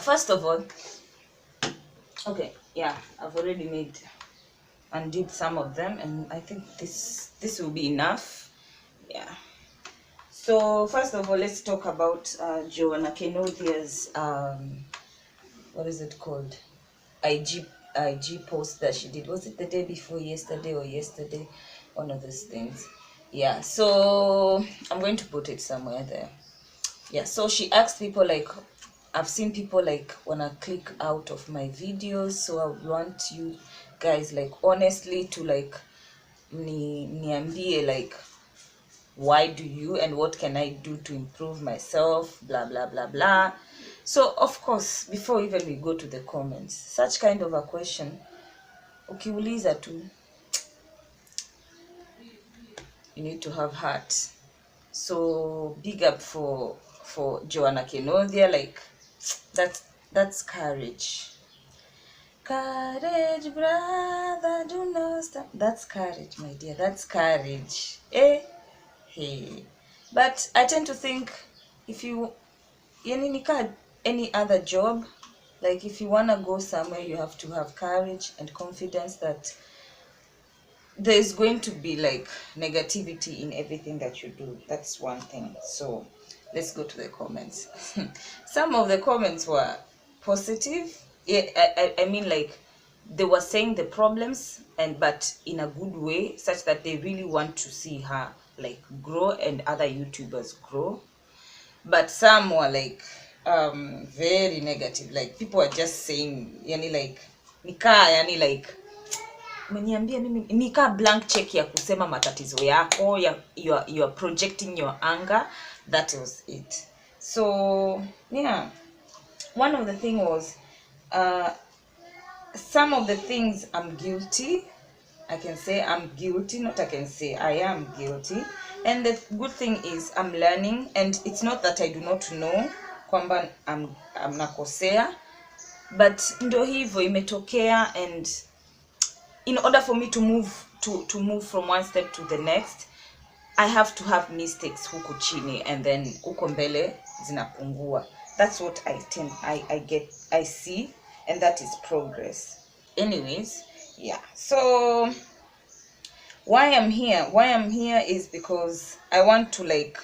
First of all, okay, yeah, I've already made and did some of them, and I think this will be enough. Yeah. So first of all, let's talk about Joanna Kenothia's what is it called? IG post that she did. Was it the day before yesterday or yesterday? One of those things. Yeah. So I'm going to put it somewhere there. Yeah. So she asked people, like, I've seen people like wanna click out of my videos, so I want you guys, like, honestly to like niambie like why do you and what can I do to improve myself, blah blah blah blah. So of course, before even we go to the comments, such kind of a question ukiuliza tu, you need to have heart. So big up for Joanna Kenothia, like that's courage. Courage, brother, do not stop. That's courage, my dear. That's courage. Hey. But I tend to think, if you any other job, like if you wanna go somewhere, you have to have courage and confidence that there's going to be like negativity in everything that you do. That's one thing. So let's go to the comments. Some of the comments were positive. Yeah, I mean, like, they were saying the problems, and but in a good way, such that they really want to see her like grow and other YouTubers grow. But some were like very negative, like people are just saying yani like like umeniambia mimi nika blank check ya kusema matatizo yako, you are projecting your anger. That was it. So yeah, one of the thing was some of the things I'm guilty. I can say I'm guilty, not I can say I am guilty. And the good thing is I'm learning, and it's not that I do not know kwamba I'm nakosea, but ndo hivyo imetokea. And in order for me to move from one step to the next, I have to have mistakes huku chini, and then huko mbele zinapungua. That's what I see, and that is progress. Anyways, yeah. So why I'm here is because I want to like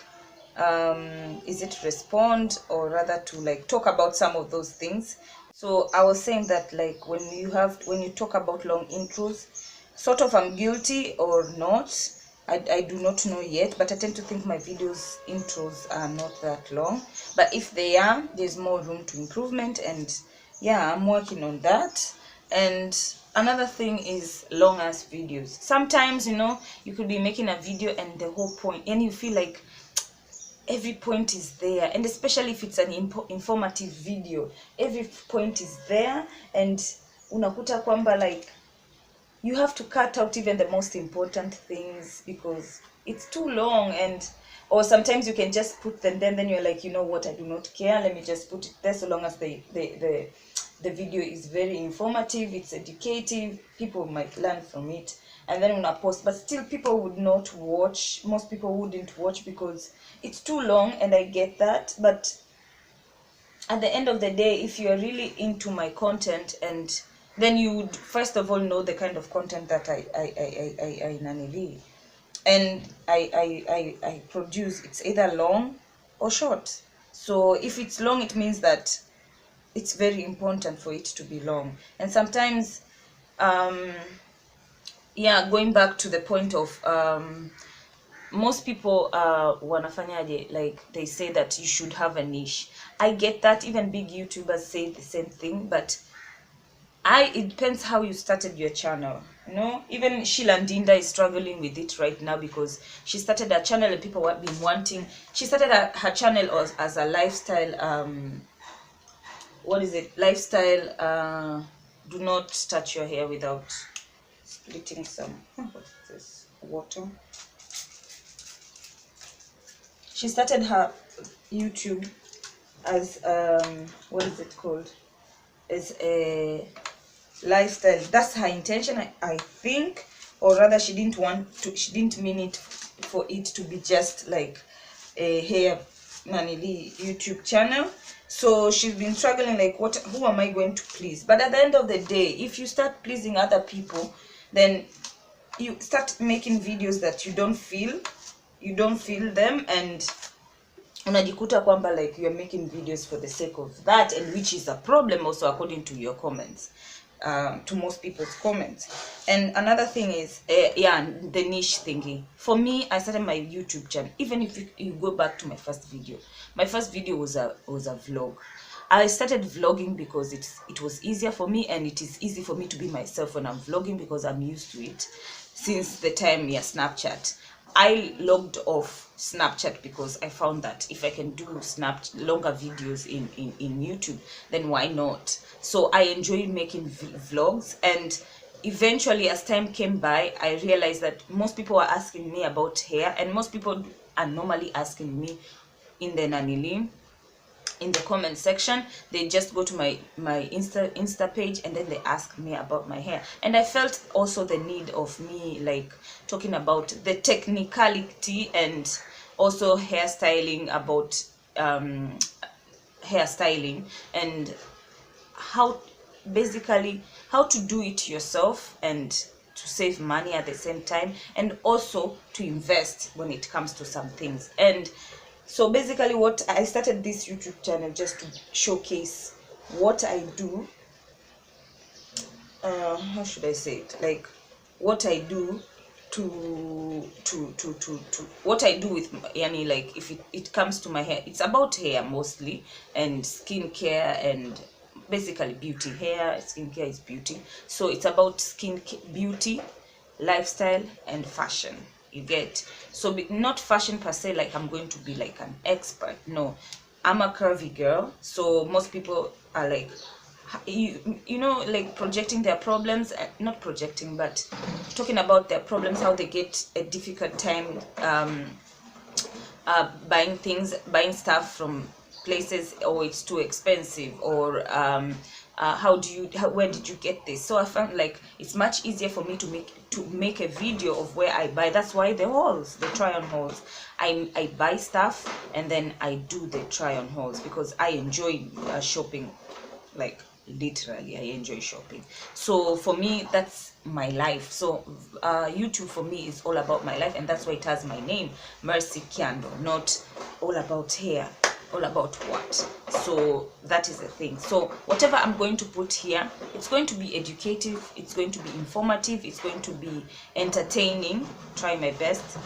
is it respond, or rather to like talk about some of those things. So I was saying that, like, when you talk about long intros, sort of I'm guilty or not, I do not know yet, but I tend to think my videos intros are not that long. But if they are, there's more room to improvement, and yeah, I'm working on that. And another thing is long ass videos. Sometimes, you could be making a video and the whole point, and you feel like every point is there, and especially if it's an informative video, every point is there, and unakuta kwamba like you have to cut out even the most important things because it's too long. And or sometimes you can just put them, then you're like, you know what, I do not care, let me just put it there, so long as the video is very informative, it's educative, people might learn from it, and then una post. But still, people would not watch. Most people wouldn't watch because it's too long, and I get that. But at the end of the day, if you're really into my content, and then you would first of all know the kind of content that I produce. It's either long or short. So if it's long, it means that it's very important for it to be long. And sometimes going back to the point of most people wanafanyaje, like they say that you should have a niche. I get that, even big YouTubers say the same thing, but it depends how you started your channel. Even Sheila Ndinda is struggling with it right now because she started a channel and people have been wanting. She started her channel as a lifestyle what is it, lifestyle do not touch your hair without splitting some what's this, water. She started her YouTube as what is it called, as a lifestyle. That's her intention, I think. or rather she didn't mean it for it to be just like a hair nanili YouTube channel. So she's been struggling like, who am I going to please? But at the end of the day, if you start pleasing other people, then you start making videos that you don't feel them, and unajikuta kwamba like you're making videos for the sake of that, and which is a problem also according to your comments, to most people's comments. And another thing is the niche thingy. For me, I started my YouTube channel, even if you go back to my first video was a vlog. I started vlogging because it was easier for me, and it is easy for me to be myself when I'm vlogging because I'm used to it since the time Snapchat. I logged off Snapchat because I found that if I can do longer videos in YouTube, then why not? So I enjoyed making vlogs, and eventually as time came by, I realized that most people are asking me about hair, and most people are normally asking me in the comment section. They just go to my insta page, and then they ask me about my hair. And I felt also the need of me like talking about the technicality and also hairstyling, about hairstyling, and basically how to do it yourself, and to save money at the same time, and also to invest when it comes to some things. And so basically what I started this YouTube channel just to showcase what I do, how should I say it, like what I do to what I do with yani, like if it comes to my hair, it's about hair mostly, and skincare, and basically beauty. Hair, skincare is beauty, so it's about beauty, lifestyle, and fashion. You get? So not fashion per se, like I'm going to be like an expert. No, I'm a curvy girl, so most people are like, you know, like projecting their problems, not projecting, but talking about their problems, how they get a difficult time buying stuff from places, or it's too expensive, or where did you get this? So I found like it's much easier for me to make a video of where I buy. That's why the try on hauls. I buy stuff and then I do the try on hauls because I enjoy shopping. Like literally I enjoy shopping. So for me, that's my life. So YouTube for me is all about my life, and that's why it has my name, Mercy Kyando. Not all about hair, all about what. So that is the thing. So whatever I'm going to put here, it's going to be educative, it's going to be informative, it's going to be entertaining, try my best,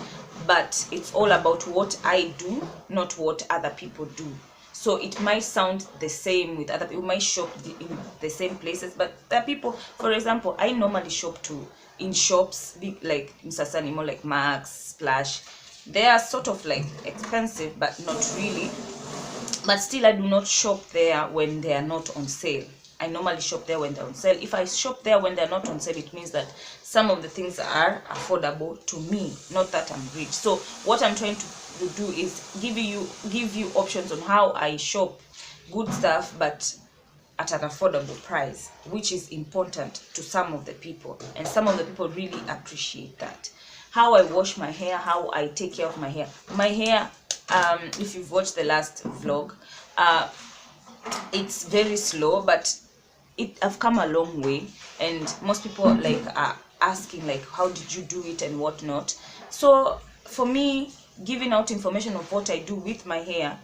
but it's all about what I do, not what other people do. So it might sound the same with other people, might shop in the same places, but there are people, for example, I normally shop in shops like Msasani, more like Max, Splash. They are sort of like expensive, but not really. But still, I do not shop there when they are not on sale. I normally shop there when they're on sale. If I shop there when they're not on sale, it means that some of the things are affordable to me, not that I'm rich. So what I'm trying to do is give you options on how I shop good stuff, but at an affordable price, which is important to some of the people, and some of the people really appreciate that. How I wash my hair, how I take care of my hair. My hair, if you've watched the last vlog, it's very slow, but I've come a long way, and most people like are asking like, how did you do it and whatnot. So for me, giving out information of what I do with my hair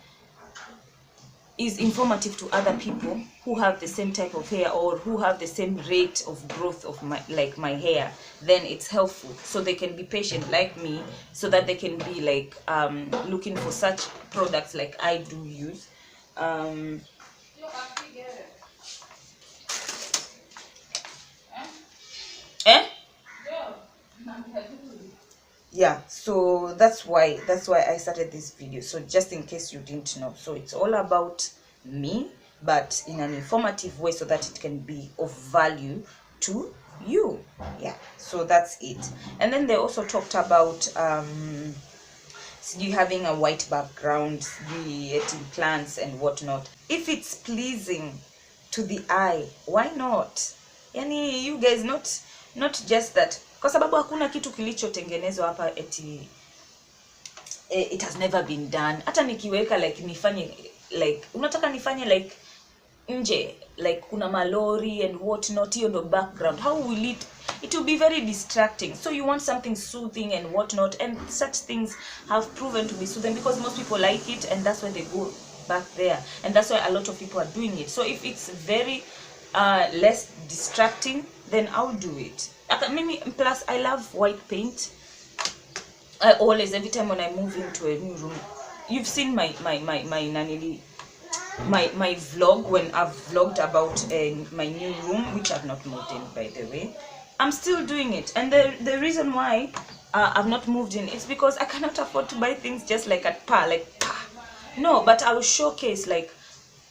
is informative to other people who have the same type of hair, or who have the same rate of growth of my hair. Then it's helpful, so they can be patient like me, so that they can be like looking for such products like I do use. Yeah, so that's why I started this video. So just in case you didn't know, so it's all about me, but in an informative way, so that it can be of value to you. Yeah, so that's it. And then they also talked about you having a white background, eating plants and whatnot. If it's pleasing to the eye, why not? Yani, you guys, not just that kwa sababu hakuna kitu kilichotengenezwa hapa eti it has never been done. Hata nikiweka like nifanye like unataka nifanye like nje like kuna malori and what not, hiyo ndo background, how will it will be very distracting. So you want something soothing and what not, and such things have proven to be soothing because most people like it, and that's why they go back there, and that's why a lot of people are doing it. So if it's very less distracting, then I'll do it. Plus I love white paint. I always, every time when I move into a new room, you've seen my vlog when I've vlogged about my new room, which I've not moved in, by the way. I'm still doing it, and the reason why I've not moved in is because I cannot afford to buy things just like at par, no, but I'll showcase, like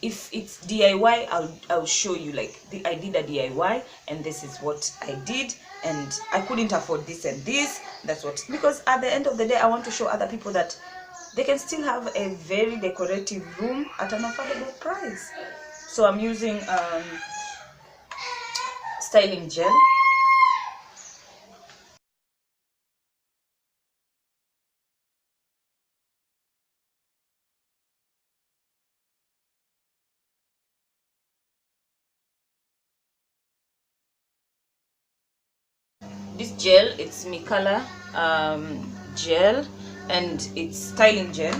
if it's DIY, I'll show you like I did a DIY and this is what I did, and I couldn't afford this and this. That's what, because at the end of the day I want to show other people that they can still have a very decorative room at an affordable price. So I'm using styling gel. This gel, it's Mikala gel, and it's styling gel.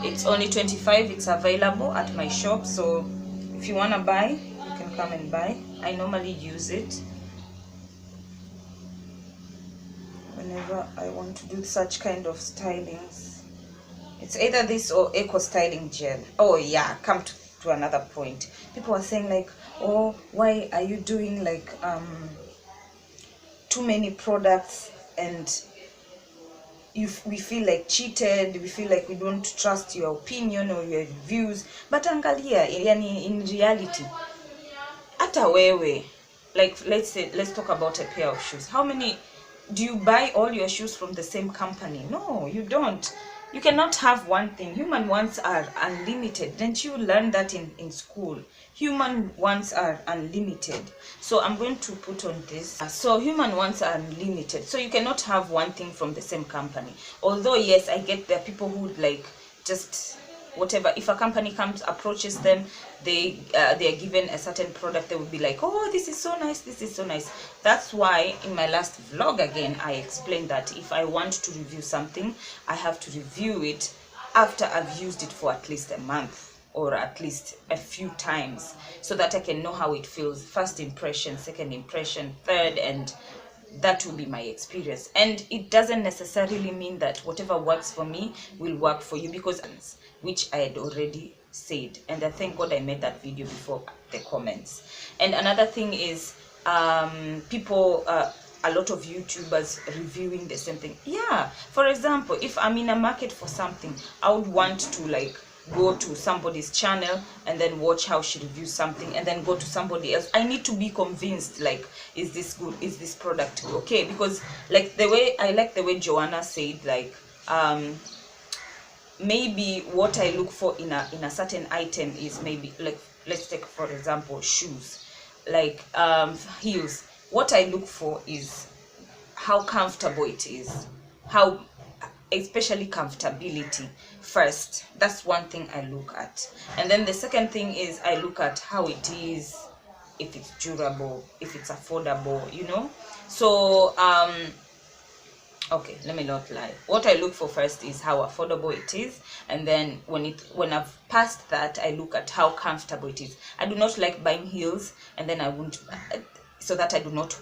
It's only 25. It's available at my shop, so if you want to buy, you can come and buy. I normally use it whenever I want to do such kind of stylings. It's either this or eco styling gel. Oh yeah, come to another point. People are saying like, oh, why are you doing like too many products, and we feel like cheated, we feel like we don't trust your opinion or your reviews. But angalia, yani in reality, hata wewe, like let's talk about a pair of shoes. How many do you buy all your shoes from the same company? No, you don't. You cannot have one thing. Human wants are unlimited. Didn't you learn that in school? Human wants are unlimited. So I'm going to put on this. So human wants are unlimited. So you cannot have one thing from the same company. Although yes, I get there are people who would like just whatever. If a company approaches them, they are given a certain product, they will be like, oh, this is so nice, this is so nice. That's why in my last vlog again I explained that if I want to review something, I have to review it after I've used it for at least a month or at least a few times, so that I can know how it feels. First impression, second impression, third, and that will be my experience. And it doesn't necessarily mean that whatever works for me will work for you, because which I had already said, and I thank God I made that video before the comments. And another thing is people, a lot of YouTubers reviewing the same thing. Yeah, for example, if I'm in a market for something, I would want to like go to somebody's channel and then watch how she reviews something, and then go to somebody else. I need to be convinced, like, is this good, is this product okay? Because like the way I like the way Joanna said, like maybe what I look for in a certain item is maybe like, let's take for example shoes, like heels. What I look for is how comfortable it is, how, especially comfortability first. That's one thing I look at, and then the second thing is I look at how it is, if it's durable, if it's affordable, you know. So okay, let me not lie. What I look for first is how affordable it is, and then when I've passed that, I look at how comfortable it is. I do not like buying heels and then I won't, so that I do not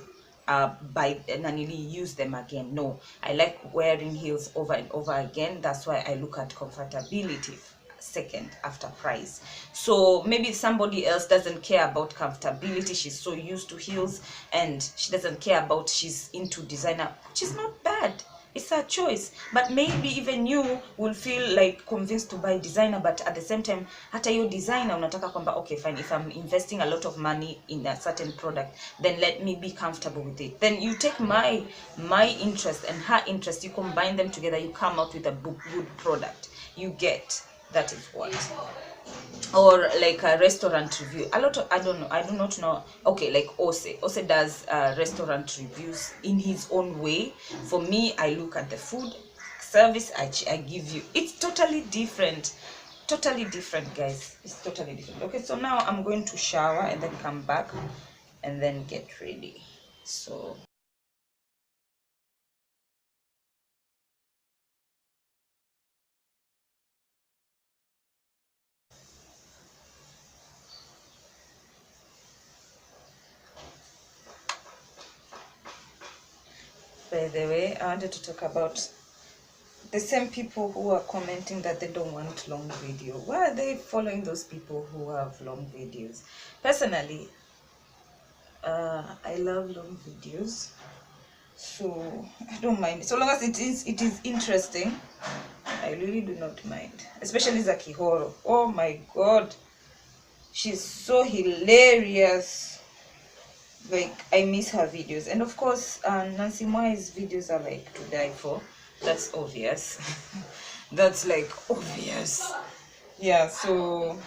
buy and really use them again. No, I like wearing heels over and over again. That's why I look at comfortability second after price. So maybe somebody else doesn't care about comfortability, she's so used to heels, and she doesn't care about, she's into designer, which is not bad, it's her choice. But maybe even you will feel like convinced to buy designer, but at the same time hata hiyo designer unataka kwamba okay fine, if I'm investing a lot of money in a certain product, then let me be comfortable with it. Then you take my interest and her interest, you combine them together, you come out with a good product. You get, that is what or like a restaurant review. A lot of, I do not know. Okay, like Ose does restaurant reviews in his own way. For me, I look at the food service, I give you. It's totally different, guys. It's totally different. Okay, so now I'm going to shower and then come back and then get ready. So by the way, I wanted to talk about the same people who are commenting that they don't want long video. Why are they following those people who have long videos? Personally, I love long videos, so I don't mind, so long as it is interesting. I really do not mind, especially Zaki Horo. Oh my god, she's so hilarious. Like, I miss her videos. And of course, Nancy Moy's videos are like to die for. That's obvious. That's like obvious. Yeah, so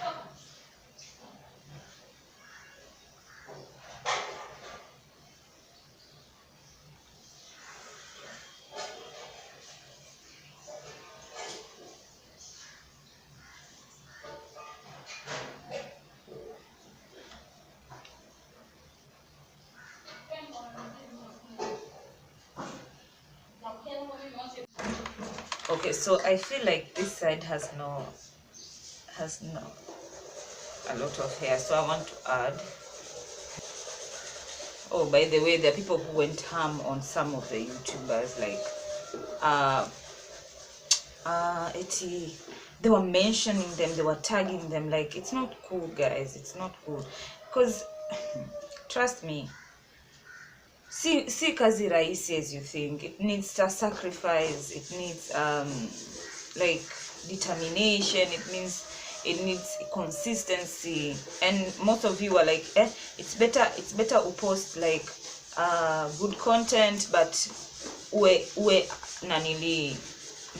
okay, so I feel like this side has no a lot of hair, so I want to add. Oh, by the way, there are people who went ham on some of the YouTubers, like they were mentioning them, they were tagging them. Like, it's not cool, guys. It's not cool, because trust me, see kazi rahisi as you think. It needs a sacrifice, it needs like determination, it needs consistency. And most of you are like, it's better post like good content, but we nanili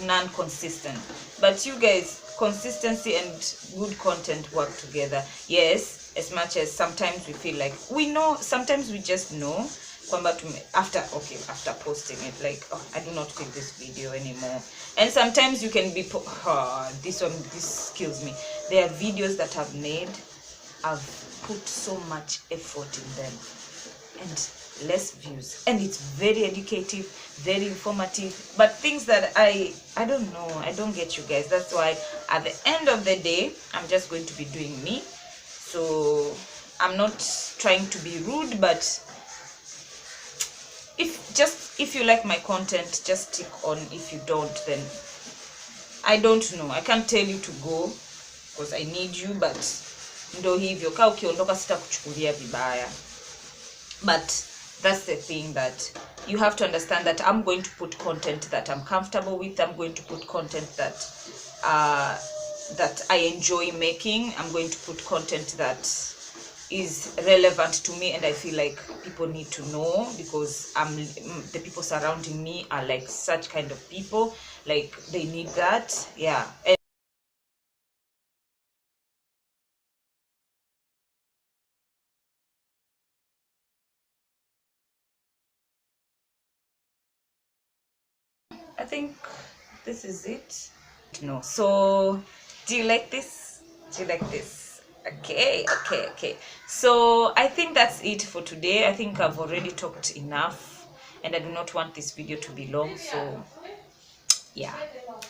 non-consistent. But you guys, consistency and good content work together. Yes, as much as sometimes we feel like we know, sometimes we just know after posting it, like, oh, I do not click this video anymore. And sometimes you can be this kills me. There are videos that I've put so much effort in them, and less views, and it's very educative, very informative, but things that I don't know, I don't get you guys. That's why at the end of the day, I'm just going to be doing me. So I'm not trying to be rude, but if you like my content, just stick on. If you don't, then I don't know, I can't tell you to go because I need you, but ndo hivyo, kaa ukiondoka sitakuchukulia vibaya. But that's the thing, that you have to understand that I'm going to put content that I'm comfortable with. I'm going to put content that I enjoy making. I'm going to put content that is relevant to me, and I feel like people need to know, because the people surrounding me are like such kind of people, like they need that. Yeah. And I think this is it. No, so do you like this? Okay. So I think that's it for today. I think I've already talked enough, and I do not want this video to be long. So yeah,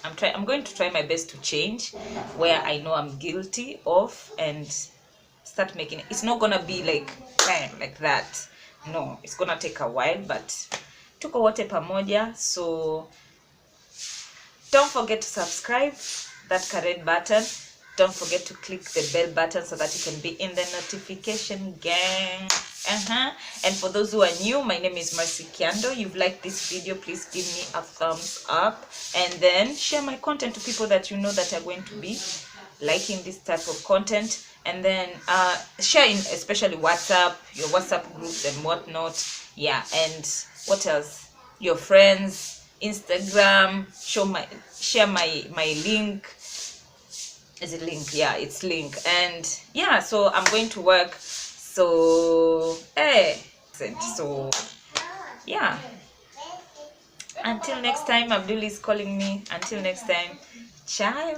I'm going to try my best to change where I know I'm guilty of, and start making it. It's not gonna be like that. No, it's gonna take a while, but tuko wote pamoja. So don't forget to subscribe, that red button. Don't forget to click the bell button so that you can be in the notification gang. And for those who are new, my name is Mercy Kyando. You've liked this video, please give me a thumbs up, and then share my content to people that you know that are going to be liking this type of content. And then share in especially WhatsApp, your WhatsApp groups and whatnot. Yeah, and what else? Your friends, Instagram, share my link, Is it link? Yeah, it's link. And yeah, so I'm going to work. So so yeah, until next time. Abdul is calling me. Until next time, ciao.